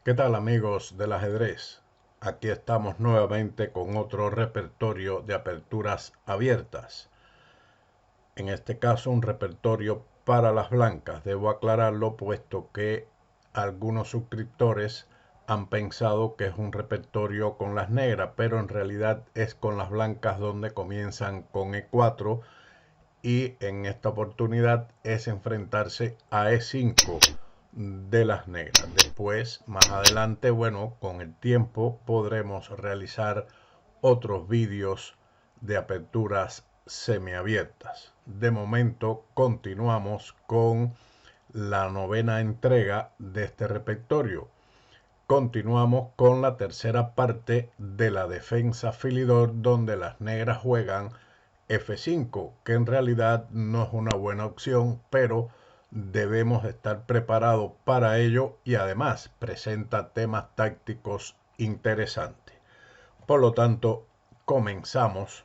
¿Qué tal amigos del ajedrez? Aquí estamos nuevamente con otro repertorio de aperturas abiertas. En este caso un repertorio para las blancas. Debo aclararlo puesto que algunos suscriptores han pensado que es un repertorio con las negras, pero en realidad es con las blancas donde comienzan con E4 y en esta oportunidad es enfrentarse a E5 de las negras. Después, más adelante, bueno, con el tiempo podremos realizar otros vídeos de aperturas semiabiertas. De momento continuamos con la novena entrega de este repertorio. Continuamos con la tercera parte de la defensa Philidor, donde las negras juegan F5, que en realidad no es una buena opción, pero debemos estar preparados para ello y además presenta temas tácticos interesantes. Por lo tanto, comenzamos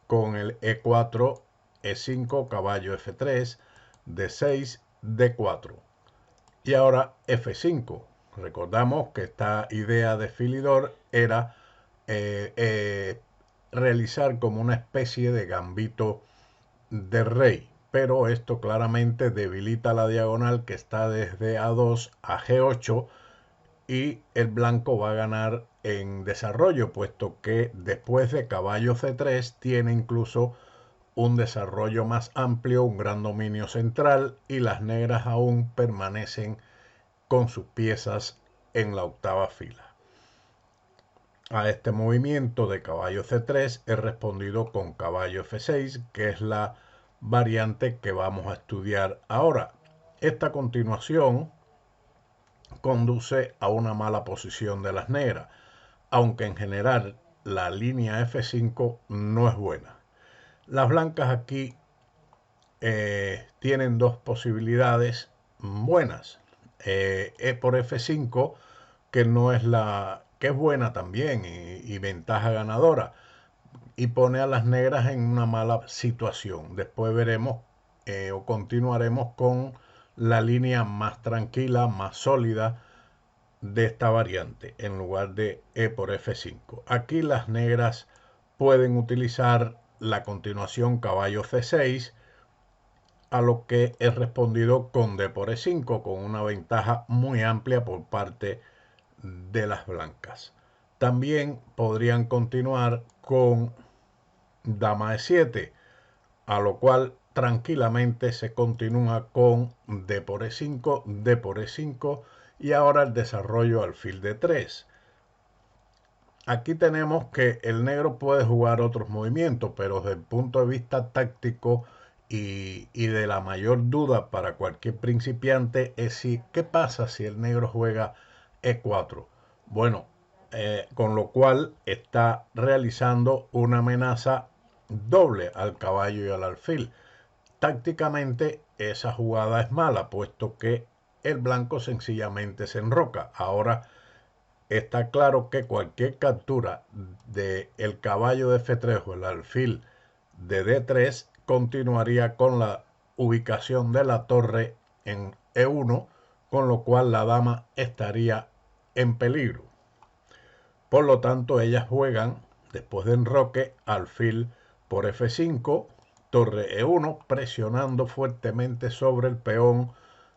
con el E4, E5, caballo F3, D6, D4 y ahora F5. Recordamos que esta idea de Philidor era eh, eh, realizar como una especie de gambito de rey, pero esto claramente debilita la diagonal que está desde A2 a G8 y el blanco va a ganar en desarrollo, puesto que después de caballo C3 tiene incluso un desarrollo más amplio, un gran dominio central y las negras aún permanecen con sus piezas en la octava fila. A este movimiento de caballo C3 he respondido con caballo F6, que es la variante que vamos a estudiar ahora. Esta continuación conduce a una mala posición de las negras, aunque en general la línea F5 no es buena. Las blancas aquí tienen dos posibilidades buenas. E por F5, que no es la que es buena también y ventaja ganadora, y pone a las negras en una mala situación. Después veremos o continuaremos con la línea más tranquila, más sólida de esta variante en lugar de E por F5. Aquí las negras pueden utilizar la continuación caballo C6, a lo que he respondido con D por E5, con una ventaja muy amplia por parte de las blancas. También podrían continuar con dama E7, a lo cual tranquilamente se continúa con D por E5, D por E5 y ahora el desarrollo alfil D3. Aquí tenemos que el negro puede jugar otros movimientos, pero desde el punto de vista táctico y de la mayor duda para cualquier principiante es si, ¿qué pasa si el negro juega E4? Bueno, con lo cual está realizando una amenaza doble al caballo y al alfil. Tácticamente esa jugada es mala, puesto que el blanco sencillamente se enroca. Ahora está claro que cualquier captura del caballo de F3 o el alfil de D3 continuaría con la ubicación de la torre en E1, con lo cual la dama estaría en peligro. Por lo tanto, ellas juegan, después de enroque, alfil por F5, torre E1, presionando fuertemente sobre el peón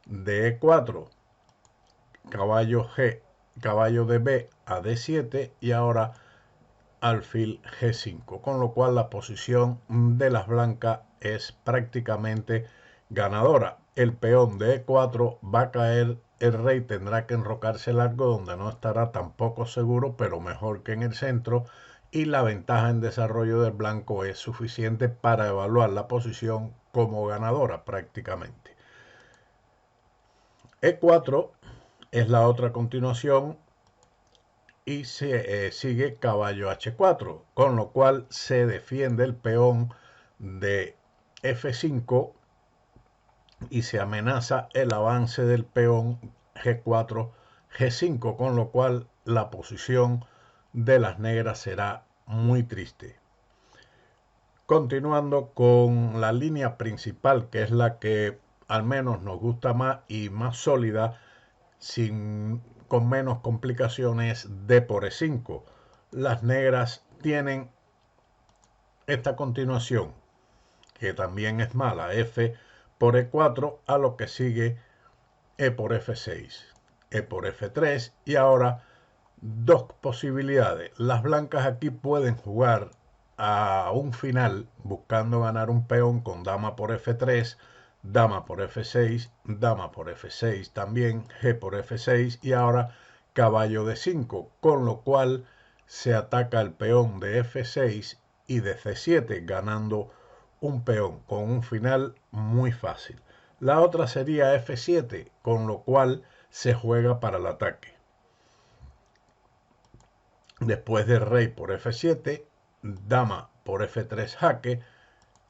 de E4, caballo G, caballo de B a D7 y ahora alfil G5, con lo cual la posición de las blancas es prácticamente ganadora. El peón de E4 va a caer, el rey tendrá que enrocarse largo donde no estará tampoco seguro, pero mejor que en el centro, y la ventaja en desarrollo del blanco es suficiente para evaluar la posición como ganadora prácticamente. E4 es la otra continuación y se sigue caballo H4, con lo cual se defiende el peón de F5 y se amenaza el avance del peón G4, G5, con lo cual la posición de las negras será muy triste. Continuando con la línea principal, que es la que al menos nos gusta más y más sólida, sin con menos complicaciones D por E5. Las negras tienen esta continuación, que también es mala, F por E4, a lo que sigue E por F6, E por F3, y ahora dos posibilidades. Las blancas aquí pueden jugar a un final buscando ganar un peón con dama por F3, dama por F6, dama por F6 también, G por F6 y ahora caballo de 5, con lo cual se ataca el peón de F6 y de C7 ganando un peón con un final muy fácil. La otra sería F7, con lo cual se juega para el ataque. Después de rey por F7, dama por F3 jaque,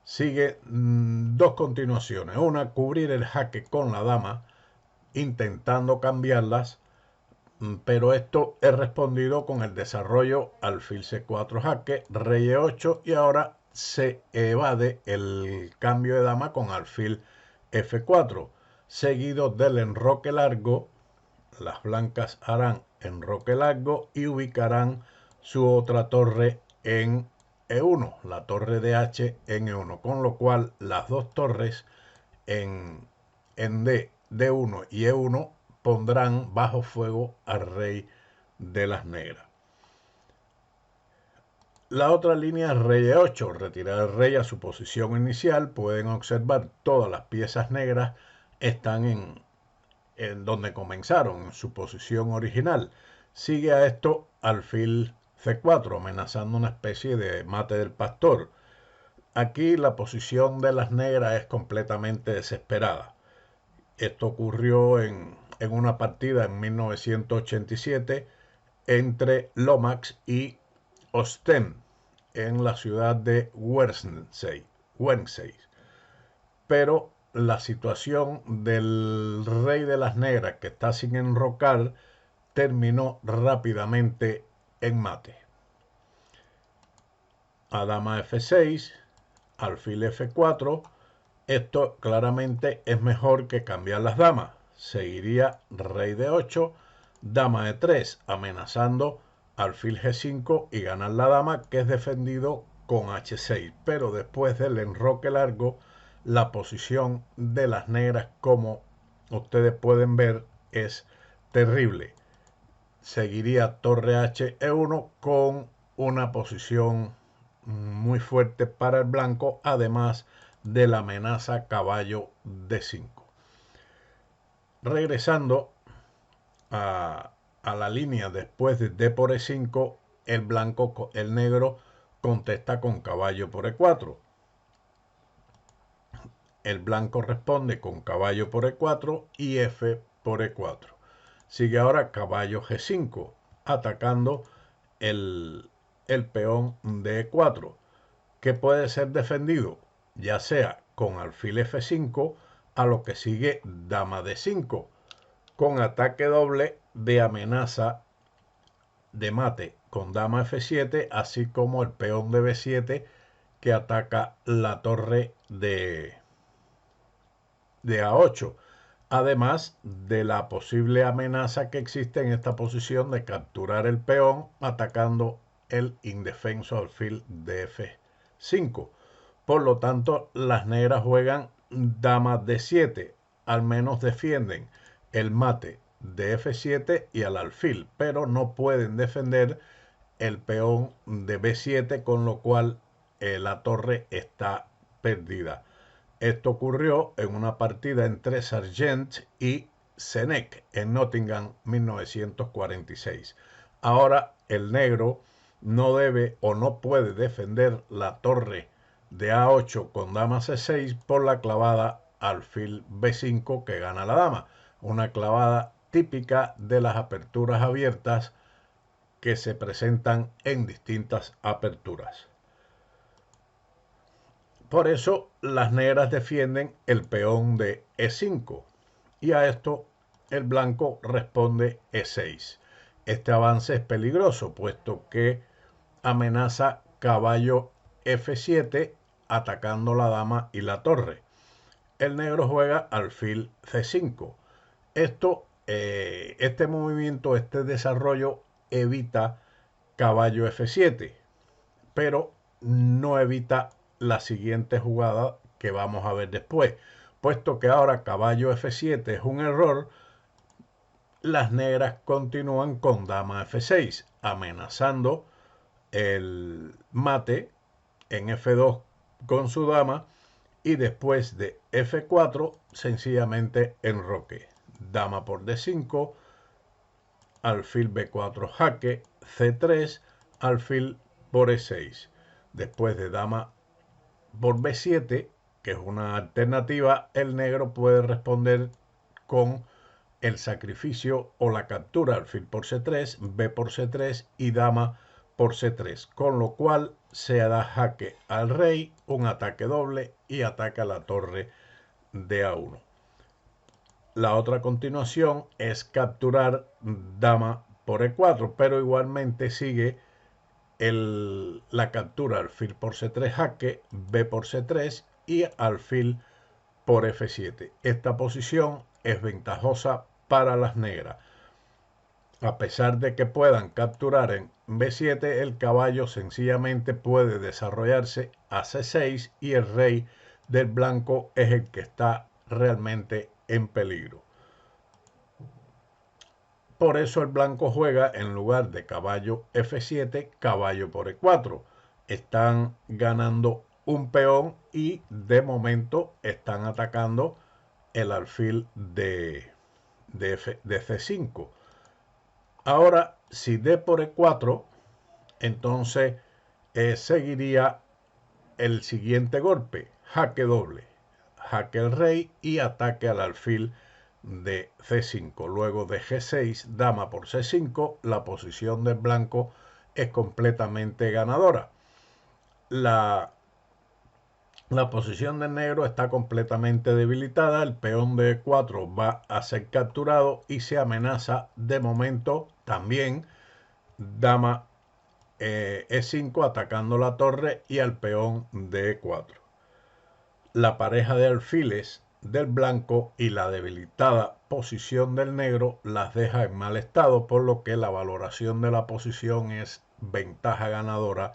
sigue dos continuaciones. Una, cubrir el jaque con la dama, intentando cambiarlas, pero esto es respondido con el desarrollo alfil C4 jaque, rey E8 y ahora se evade el cambio de dama con alfil F4, seguido del enroque largo. Las blancas harán enroque largo y ubicarán su otra torre en E1, la torre de H en E1, con lo cual las dos torres en D, D1 y E1 pondrán bajo fuego al rey de las negras. La otra línea es rey E8, retirar el rey a su posición inicial. Pueden observar todas las piezas negras están en donde comenzaron, en su posición original. Sigue a esto alfil C4, amenazando una especie de mate del pastor. Aquí la posición de las negras es completamente desesperada. Esto ocurrió en una partida en 1987 entre Lomax y Ostend en la ciudad de Guernsey. Pero la situación del rey de las negras que está sin enrocar terminó rápidamente en mate. A dama F6, alfil F4. Esto claramente es mejor que cambiar las damas. Seguiría rey de 8, dama de 3, amenazando alfil G5 y ganar la dama, que es defendido con H6. Pero después del enroque largo, la posición de las negras, como ustedes pueden ver, es terrible. Seguiría torre H E1 con una posición muy fuerte para el blanco, además de la amenaza caballo D5. Regresando a la línea después de D por E5, el negro contesta con caballo por E4. El blanco responde con caballo por E4 y F por E4. Sigue ahora caballo G5, atacando el peón de E4, que puede ser defendido ya sea con alfil F5, a lo que sigue dama D5, con ataque doble de amenaza de mate con dama F7, así como el peón de B7 que ataca la torre de A8, además de la posible amenaza que existe en esta posición de capturar el peón atacando el indefenso alfil de F5. Por lo tanto, las negras juegan dama D7, al menos defienden el mate de F7 y al alfil, pero no pueden defender el peón de B7, con lo cual la torre está perdida. Esto ocurrió en una partida entre Sargent y Senec en Nottingham 1946. Ahora el negro no debe o no puede defender la torre de A8 con dama C6 por la clavada alfil B5 que gana la dama. Una clavada típica de las aperturas abiertas que se presentan en distintas aperturas. Por eso las negras defienden el peón de E5 y a esto el blanco responde E6. Este avance es peligroso puesto que amenaza caballo F7 atacando la dama y la torre. El negro juega alfil C5. Esto este movimiento, este desarrollo evita caballo F7, pero no evita la siguiente jugada que vamos a ver después. Puesto que ahora caballo F7 es un error, las negras continúan con dama F6, amenazando el mate en F2 con su dama, y después de F4 sencillamente enroque. Dama por D5, alfil B4 jaque, C3, alfil por E6. Después de dama por B7, que es una alternativa, el negro puede responder con el sacrificio o la captura, alfil por C3, B por C3 y dama por C3, con lo cual se da jaque al rey, un ataque doble y ataca la torre de A1. La otra continuación es capturar dama por E4, pero igualmente sigue la captura alfil por C3 jaque, B por C3 y alfil por F7. Esta posición es ventajosa para las negras. A pesar de que puedan capturar en B7, el caballo sencillamente puede desarrollarse a C6 y el rey del blanco es el que está realmente en peligro. Por eso el blanco juega en lugar de caballo F7, caballo por E4. Están ganando un peón y de momento están atacando el alfil de C5. Ahora, si D por E4, entonces seguiría el siguiente golpe, jaque doble, jaque el rey y ataque al alfil de C5. Luego de G6, dama por C5, la posición del blanco es completamente ganadora. La posición del negro está completamente debilitada, el peón de E4 va a ser capturado y se amenaza de momento también dama E5 atacando la torre y al peón de E4. La pareja de alfiles del blanco y la debilitada posición del negro las deja en mal estado, por lo que la valoración de la posición es ventaja ganadora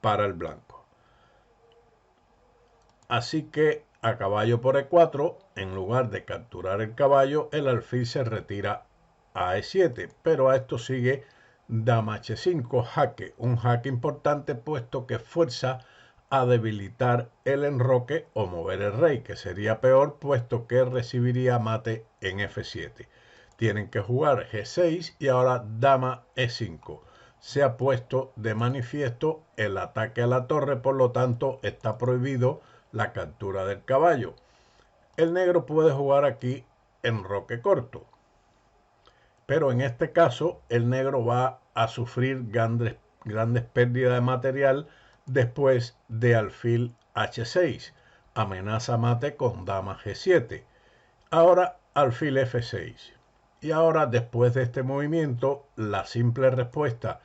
para el blanco. Así que a caballo por E4, en lugar de capturar el caballo, el alfil se retira a E7, pero a esto sigue dama H5 jaque, un jaque importante puesto que fuerza a debilitar el enroque o mover el rey, que sería peor puesto que recibiría mate en F7. Tienen que jugar G6 y ahora dama E5. Se ha puesto de manifiesto el ataque a la torre, por lo tanto está prohibido la captura del caballo. El negro puede jugar aquí enroque corto, pero en este caso el negro va a sufrir grandes pérdidas de material después de alfil H6, amenaza mate con dama G7, ahora alfil F6. Y ahora, después de este movimiento, la simple respuesta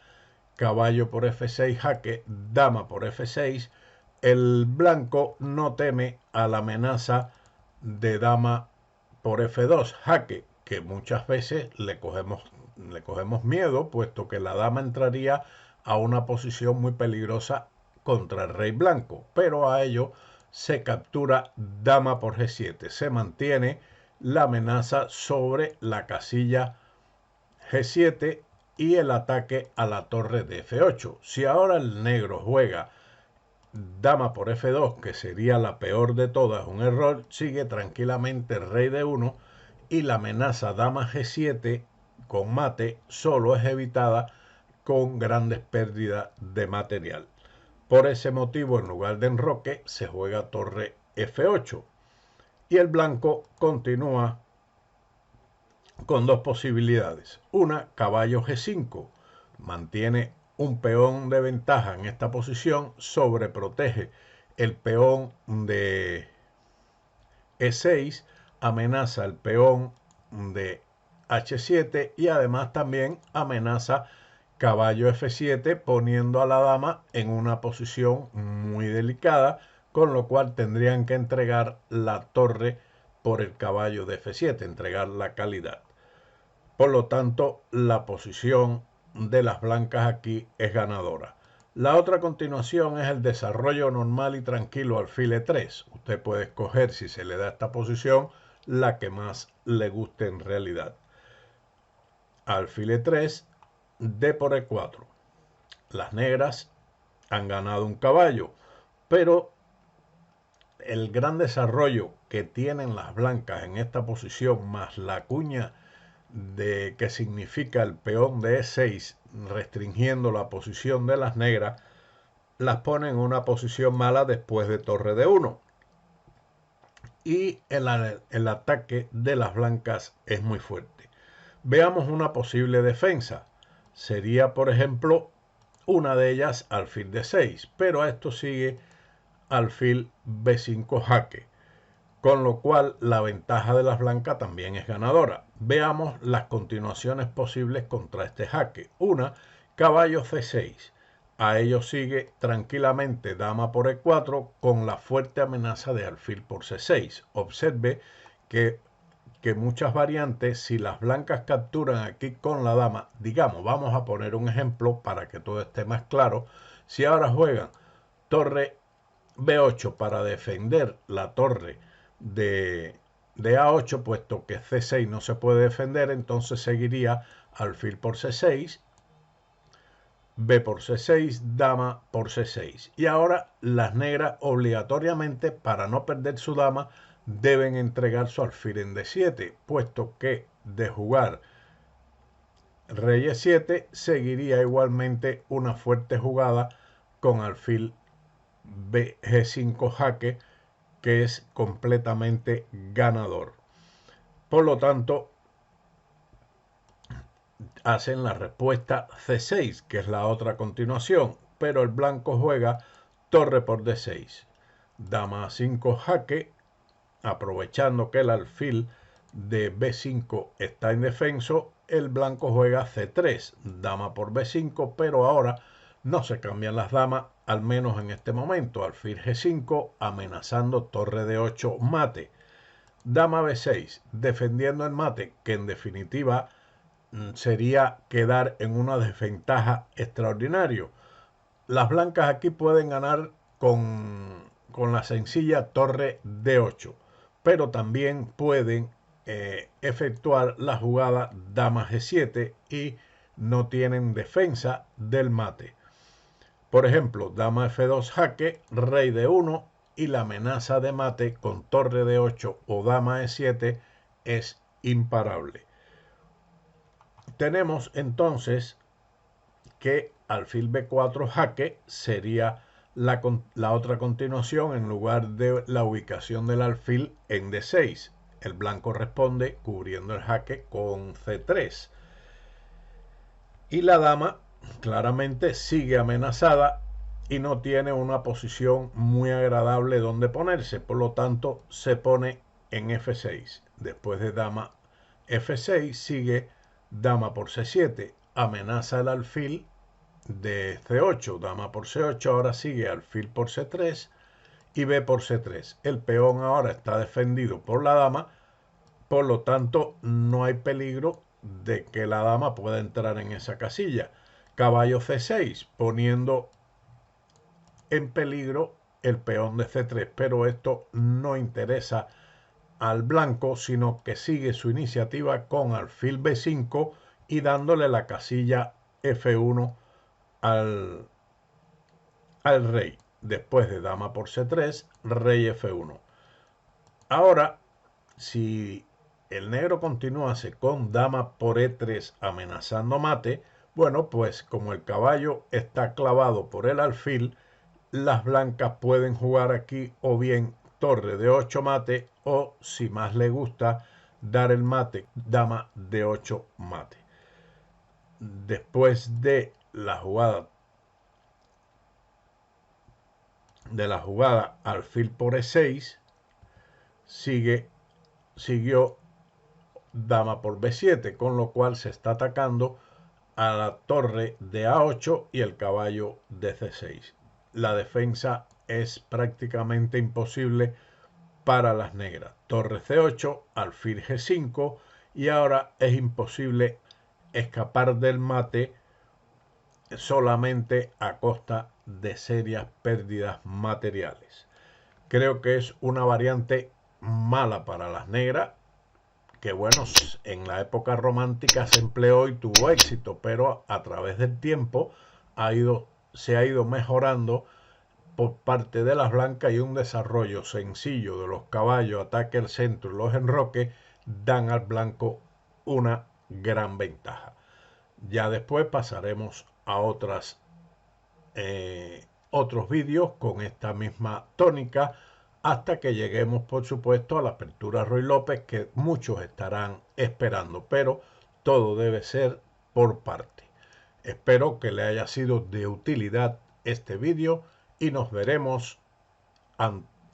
caballo por F6 jaque, dama por F6, el blanco no teme a la amenaza de dama por F2 jaque, que muchas veces le cogemos miedo, puesto que la dama entraría a una posición muy peligrosa contra el rey blanco, pero a ello se captura dama por G7, se mantiene la amenaza sobre la casilla G7 y el ataque a la torre de F8. Si ahora el negro juega dama por F2, que sería la peor de todas, un error, sigue tranquilamente rey de 1 y la amenaza dama G7 con mate solo es evitada con grandes pérdidas de material. Por ese motivo, en lugar de enroque, se juega torre F8 y el blanco continúa con dos posibilidades. Una, caballo G5, mantiene un peón de ventaja en esta posición, sobreprotege el peón de E6, amenaza el peón de H7 y además también amenaza caballo F7, poniendo a la dama en una posición muy delicada, con lo cual tendrían que entregar la torre por el caballo de F7, entregar la calidad. Por lo tanto, la posición de las blancas aquí es ganadora. La otra continuación es el desarrollo normal y tranquilo alfil E3. Usted puede escoger, si se le da esta posición, la que más le guste en realidad. Alfil E3, D por E4. Las negras han ganado un caballo, pero el gran desarrollo que tienen las blancas en esta posición, más la cuña de que significa el peón de E6 restringiendo la posición de las negras, las pone en una posición mala después de torre de 1. Y el ataque de las blancas es muy fuerte. Veamos una posible defensa. Sería, por ejemplo, una de ellas alfil de 6, pero a esto sigue alfil B5 jaque, con lo cual la ventaja de las blancas también es ganadora. Veamos las continuaciones posibles contra este jaque. Una, caballo C6. A ello sigue tranquilamente dama por E4 con la fuerte amenaza de alfil por C6. Observe que muchas variantes, si las blancas capturan aquí con la dama, digamos, vamos a poner un ejemplo para que todo esté más claro. Si ahora juegan torre B8 para defender la torre de A8, puesto que C6 no se puede defender, entonces seguiría alfil por C6, B por C6, dama por C6. Y ahora las negras obligatoriamente, para no perder su dama, deben entregar su alfil en D7, puesto que de jugar rey E7 seguiría igualmente una fuerte jugada con alfil G5 jaque, que es completamente ganador. Por lo tanto, hacen la respuesta C6, que es la otra continuación, pero el blanco juega torre por D6, dama A5 jaque, aprovechando que el alfil de B5 está indefenso, el blanco juega C3, dama por B5, pero ahora no se cambian las damas, al menos en este momento. Alfil G5 amenazando torre D8 mate, dama B6 defendiendo el mate, que en definitiva sería quedar en una desventaja extraordinaria. Las blancas aquí pueden ganar con la sencilla torre D8, pero también pueden efectuar la jugada dama G7 y no tienen defensa del mate. Por ejemplo, dama F2 jaque, rey D1 y la amenaza de mate con torre D8 o dama E7 es imparable. Tenemos entonces que alfil B4 jaque sería la otra continuación en lugar de la ubicación del alfil en D6. El blanco responde cubriendo el jaque con C3. Y la dama claramente sigue amenazada y no tiene una posición muy agradable donde ponerse. Por lo tanto, se pone en F6. Después de dama F6 sigue dama por C7. Amenaza el alfil de C8, dama por C8, ahora sigue alfil por C3 y B por C3. El peón ahora está defendido por la dama, por lo tanto no hay peligro de que la dama pueda entrar en esa casilla. Caballo C6, poniendo en peligro el peón de C3, pero esto no interesa al blanco, sino que sigue su iniciativa con alfil B5 y dándole la casilla F1 al rey. Después de dama por C3, rey F1. Ahora, si el negro continuase con dama por E3 amenazando mate, bueno, pues como el caballo está clavado por el alfil, las blancas pueden jugar aquí o bien torre de 8 mate o, si más le gusta, dar el mate, dama de 8 mate. Después de la jugada alfil por E6, siguió dama por B7, con lo cual se está atacando a la torre de A8 y el caballo de C6. La defensa es prácticamente imposible para las negras. Torre C8, alfil G5 y ahora es imposible escapar del mate solamente a costa de serias pérdidas materiales. Creo que es una variante mala para las negras, que bueno, en la época romántica se empleó y tuvo éxito, pero a través del tiempo se ha ido mejorando por parte de las blancas, y un desarrollo sencillo de los caballos, ataque al centro y los enroques dan al blanco una gran ventaja. Ya después pasaremos a otros vídeos con esta misma tónica, hasta que lleguemos, por supuesto, a la apertura Ruy López, que muchos estarán esperando, pero todo debe ser por parte. Espero que le haya sido de utilidad este vídeo y nos veremos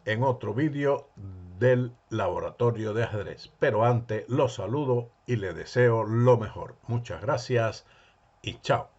en otro vídeo del laboratorio de ajedrez. Pero antes los saludo y les deseo lo mejor. Muchas gracias y chao.